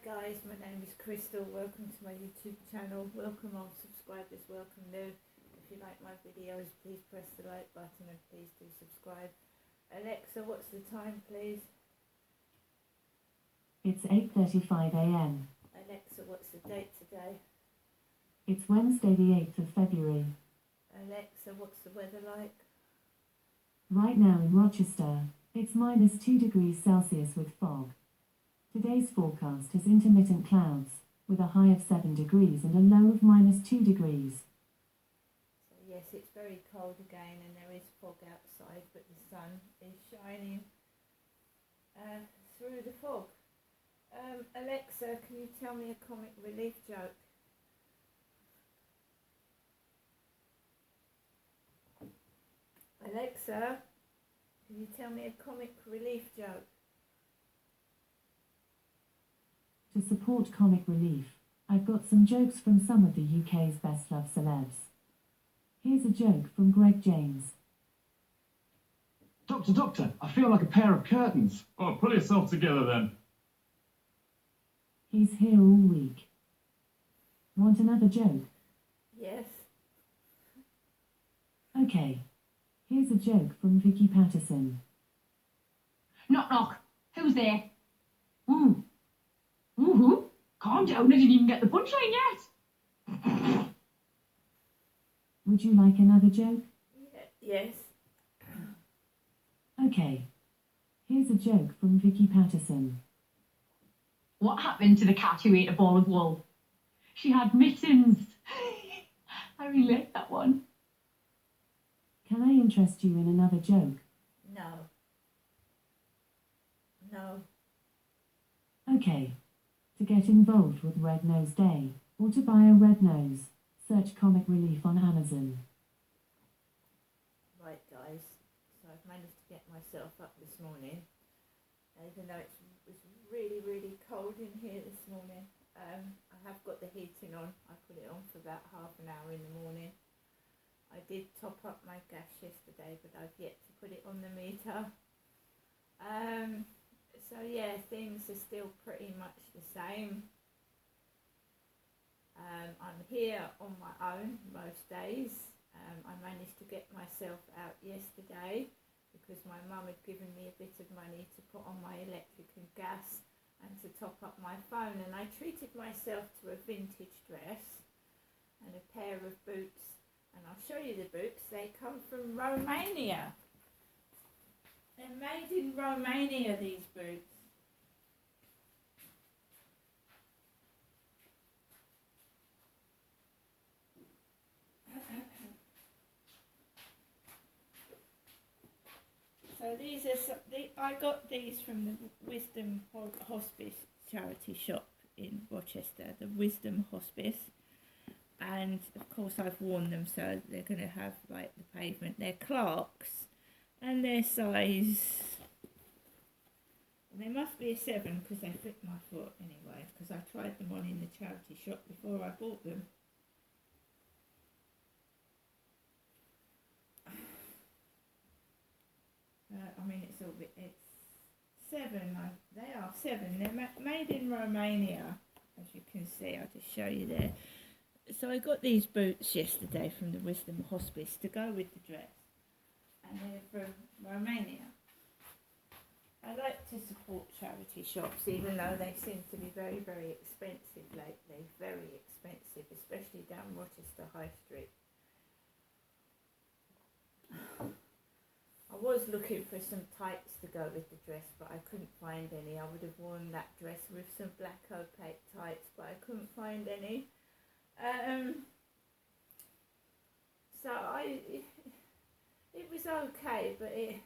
guys, my name is Crystal. Welcome to my YouTube channel. Welcome old subscribers, welcome new. If you like my videos, please press the like button and please do subscribe. Alexa, what's the time, please? It's 8:35 a.m. Alexa, what's the date today? It's Wednesday the 8th of February. Alexa, what's the weather like? Right now in Rochester, it's -2 degrees Celsius with fog. Today's forecast is intermittent clouds, with a high of 7 degrees and a low of -2 degrees. So yes, it's very cold again and there is fog outside, but the sun is shining through the fog. Alexa, can you tell me a comic relief joke? Alexa, can you tell me a comic relief joke? To support comic relief, I've got some jokes from some of the UK's best loved celebs. Here's a joke from Greg James. Doctor, I feel like a pair of curtains. Oh, pull yourself together then. He's here all week. Want another joke? Yes. Okay. Here's a joke from Vicky Patterson. Knock, knock. Who's there? Ooh. Ooh. Calm down, I didn't even get the punchline yet. Would you like another joke? Yes. Okay. Here's a joke from Vicky Patterson. What happened to the cat who ate a ball of wool? She had mittens. I really like that one. Can I interest you in another joke? No. No. Okay. To get involved with Red Nose Day, or to buy a red nose, search comic relief on Amazon. Right guys, so I've managed to get myself up this morning, even though it was really, really cold in here this morning. I have got the heating on. I put it on for about half an hour in the morning. I did top up my gas yesterday, but I've yet to put it on the meter. So yeah, things are still pretty much the same. I'm here on my own most days. I managed to get myself out yesterday because my mum had given me a bit of money to put on my electric and gas and to top up my phone, and I treated myself to a vintage dress and a pair of boots, and I'll show you the boots. They come from Romania. They're made in Romania, these boots. So these are I got these from the Wisdom Hospice charity shop in Rochester, the Wisdom Hospice, and of course I've worn them, so they're going to have like the pavement. They're Clarks, and their size, they must be a 7 because they fit my foot anyway, because I tried them on in the charity shop before I bought them. I mean, it's 7. They are 7. They're made in Romania, as you can see. I'll just show you there. So I got these boots yesterday from the Wisdom Hospice to go with the dress, and they're from Romania. I like to support charity shops, even though they seem to be very, very expensive lately. Very expensive, especially down Rochester High Street. I was looking for some tights to go with the dress, but I couldn't find any. I would have worn that dress with some black opaque tights, but I couldn't find any. So it was okay, but do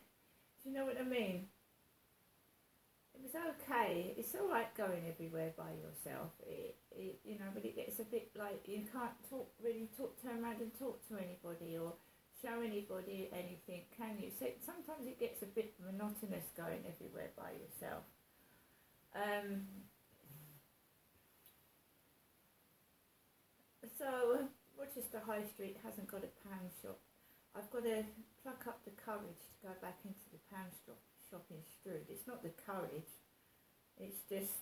you know what I mean? It was okay. It's all right going everywhere by yourself. You know, but it gets a bit like you can't turn around and talk to anybody or show anybody anything, can you? So sometimes it gets a bit monotonous going everywhere by yourself. So Rochester High Street hasn't got a pound shop. I've got to pluck up the courage to go back into the pound shop in Strood. It's not the courage, it's just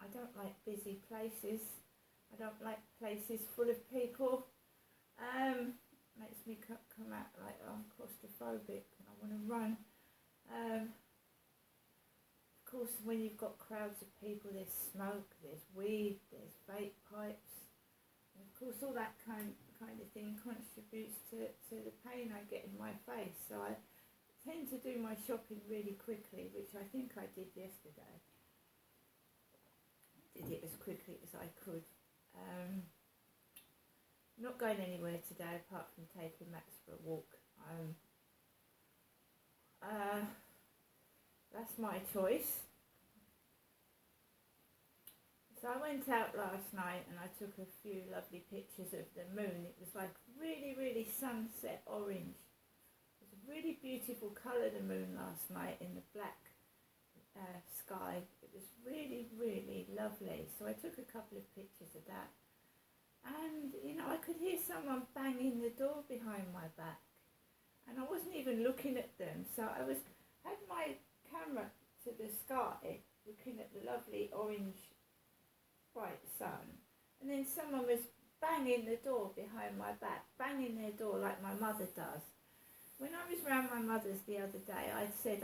I don't like busy places. I don't like places full of people. Makes me come out like I'm claustrophobic and I want to run. Of course, when you've got crowds of people, there's smoke, there's weed, there's vape pipes. And of course, all that kind of thing contributes to the pain I get in my face. So I tend to do my shopping really quickly, which I think I did yesterday. Did it as quickly as I could. Not going anywhere today apart from taking Max for a walk. That's my choice. So I went out last night and I took a few lovely pictures of the moon. It was like really, really sunset orange. It was a really beautiful colour, the moon, last night in the black sky. It was really, really lovely. So I took a couple of pictures of that. And, you know, I could hear someone banging the door behind my back. And I wasn't even looking at them. So I had my camera to the sky, looking at the lovely orange bright sun. And then someone was banging the door behind my back, banging their door like my mother does. When I was round my mother's the other day, I said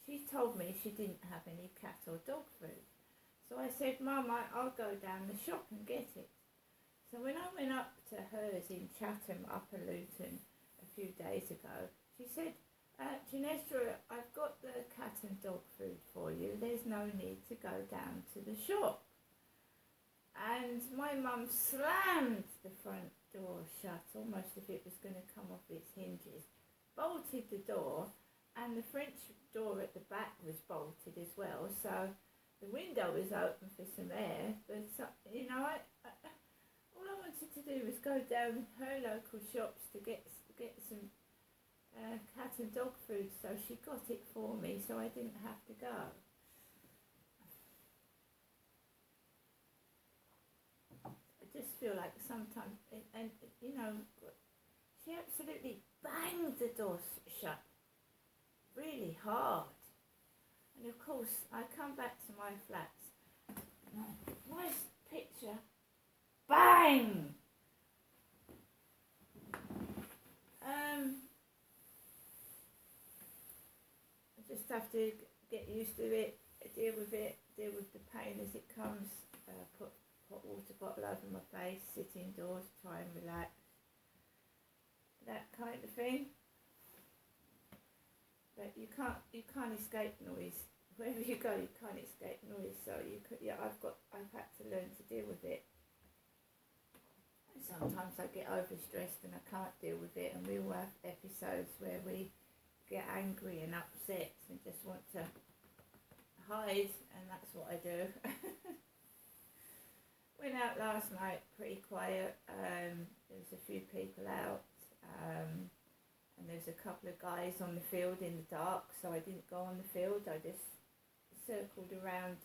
she told me she didn't have any cat or dog food. So I said, Mum, I'll go down the shop and get it. So when I went up to hers in Chatham, Upper Luton, a few days ago, she said, Ginestra, I've got the cat and dog food for you. There's no need to go down to the shop. And my mum slammed the front door shut, almost as if it was going to come off its hinges, bolted the door, and the French door at the back was bolted as well. So the window was open for some air, but you know, all I wanted to do was go down her local shops to get some cat and dog food, so she got it for me, so I didn't have to go. I just feel like sometimes, and you know, she absolutely banged the door shut really hard. And of course, I come back to my flats, nice picture, bang! I just have to get used to it, deal with the pain as it comes, put hot water bottle over my face, sit indoors, try and relax, that kind of thing. But you can't escape noise. Wherever you go, you can't escape noise. So I've had to learn to deal with it. And sometimes I get overstressed and I can't deal with it, and we all have episodes where we get angry and upset and just want to hide, and that's what I do. Went out last night, pretty quiet. There was a few people out, and there's a couple of guys on the field in the dark, so I didn't go on the field. I just circled around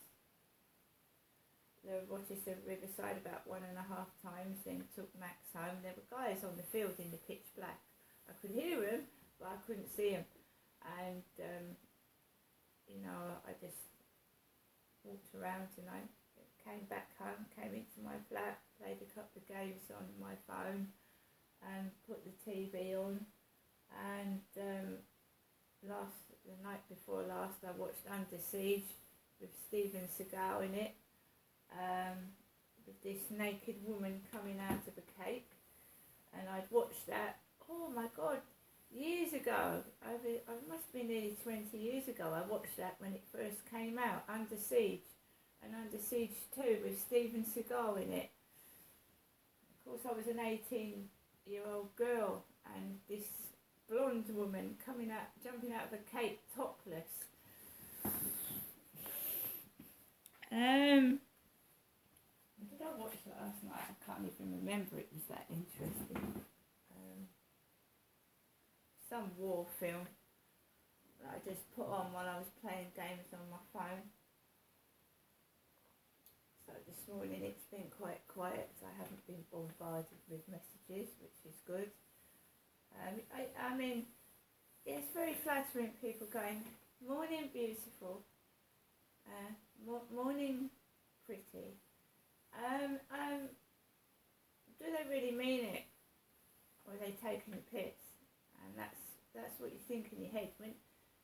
the Rochester Riverside about 1.5 times, then took Max home. There were guys on the field in the pitch black. I could hear them, but I couldn't see them. And, you know, I just walked around and I came back home, came into my flat, played a couple of games on my phone and put the TV on. And the night before last, I watched Under Siege with Steven Seagal in it, with this naked woman coming out of a cake. And I'd watched that, oh my God, years ago. It must have been nearly 20 years ago. I watched that when it first came out, Under Siege, and Under Siege 2 with Steven Seagal in it. Of course, I was an 18-year-old girl, and this blonde woman jumping out of a cake topless. What did I watch last night? I can't even remember. It was that interesting. Some war film that I just put on while I was playing games on my phone. So this morning it's been quite quiet, so I haven't been bombarded with messages, which is good. I mean, it's very flattering, people going, morning beautiful, morning pretty. Do they really mean it? Or are they taking the piss? And that's what you think in your head.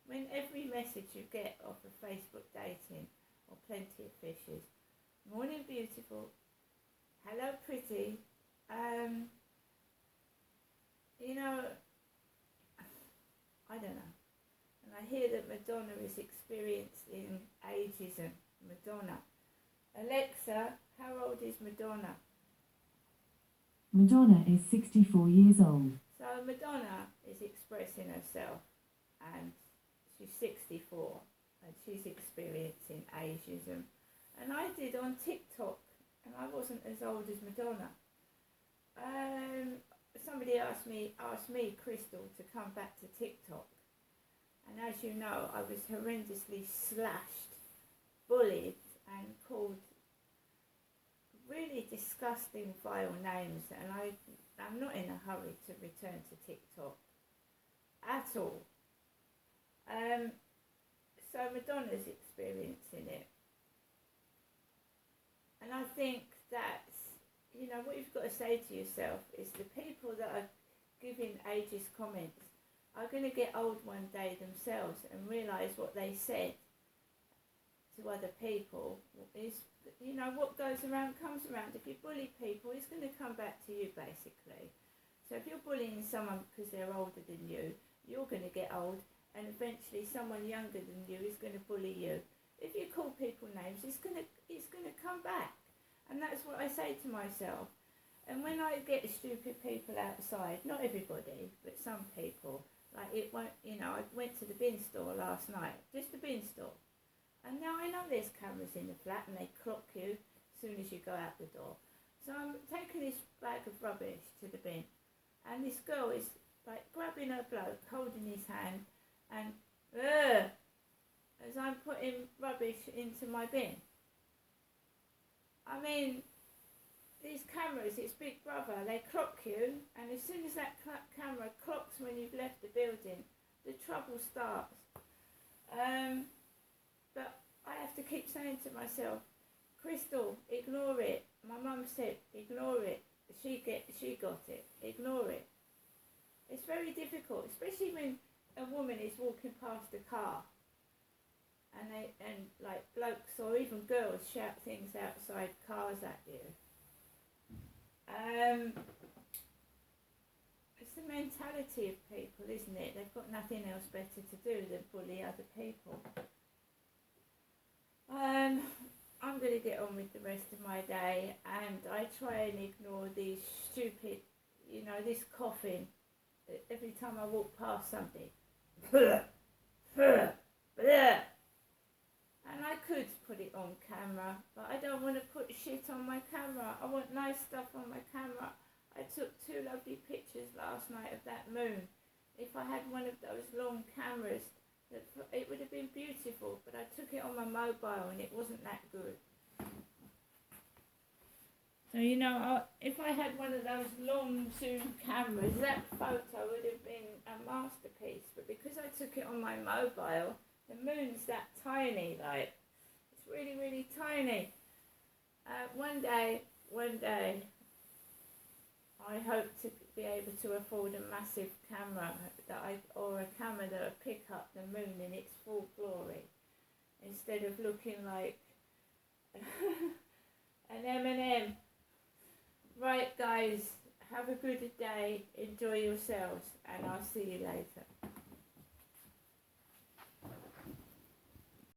When every message you get off of Facebook dating or Plenty of Fishes, morning beautiful, hello pretty, you know, I don't know. And I hear that Madonna is experiencing ageism. Madonna. Alexa, how old is Madonna? Madonna is 64 years old. So Madonna is expressing herself and she's 64 and she's experiencing ageism. And I did on TikTok and I wasn't as old as Madonna. Somebody asked me, Crystal, to come back to TikTok. And as you know, I was horrendously slashed, bullied and called really disgusting, vile names. And I'm not in a hurry to return to TikTok at all. So Madonna's experiencing it. And I think that, you know, what you've got to say to yourself is the people that are giving ageist comments are going to get old one day themselves and realise what they said to other people is, you know, what goes around comes around. If you bully people, it's going to come back to you, basically. So if you're bullying someone because they're older than you, you're going to get old, and eventually someone younger than you is going to bully you. If you call people names, it's going to come back. And that's what I say to myself. And when I get stupid people outside, not everybody, but some people, like it won't, you know, I went to the bin store last night, just the bin store. And now I know there's cameras in the flat and they clock you as soon as you go out the door. So I'm taking this bag of rubbish to the bin. And this girl is like grabbing her bloke, holding his hand, and as I'm putting rubbish into my bin. I mean, these cameras, it's Big Brother, they clock you, and as soon as that camera clocks when you've left the building, the trouble starts. But I have to keep saying to myself, Crystal, ignore it. My mum said, ignore it. She got it. Ignore it. It's very difficult, especially when a woman is walking past a car and like blokes or even girls shout things outside cars at you. It's the mentality of people, isn't it? They've got nothing else better to do than bully other people. I'm going to get on with the rest of my day, and I try and ignore these stupid, you know, this coughing every time I walk past something. And I could put it on camera, but I don't want to put shit on my camera. I want nice stuff on my camera. I took 2 lovely pictures last night of that moon. If I had one of those long cameras, it would have been beautiful, but I took it on my mobile and it wasn't that good. So, you know, if I had one of those long zoom cameras, that photo would have been a masterpiece. But because I took it on my mobile, the moon's that tiny, like, it's really, really tiny. One day, I hope to be able to afford a massive camera or a camera that will pick up the moon in its full glory, instead of looking like an M&M. Right, guys, have a good day, enjoy yourselves, and I'll see you later.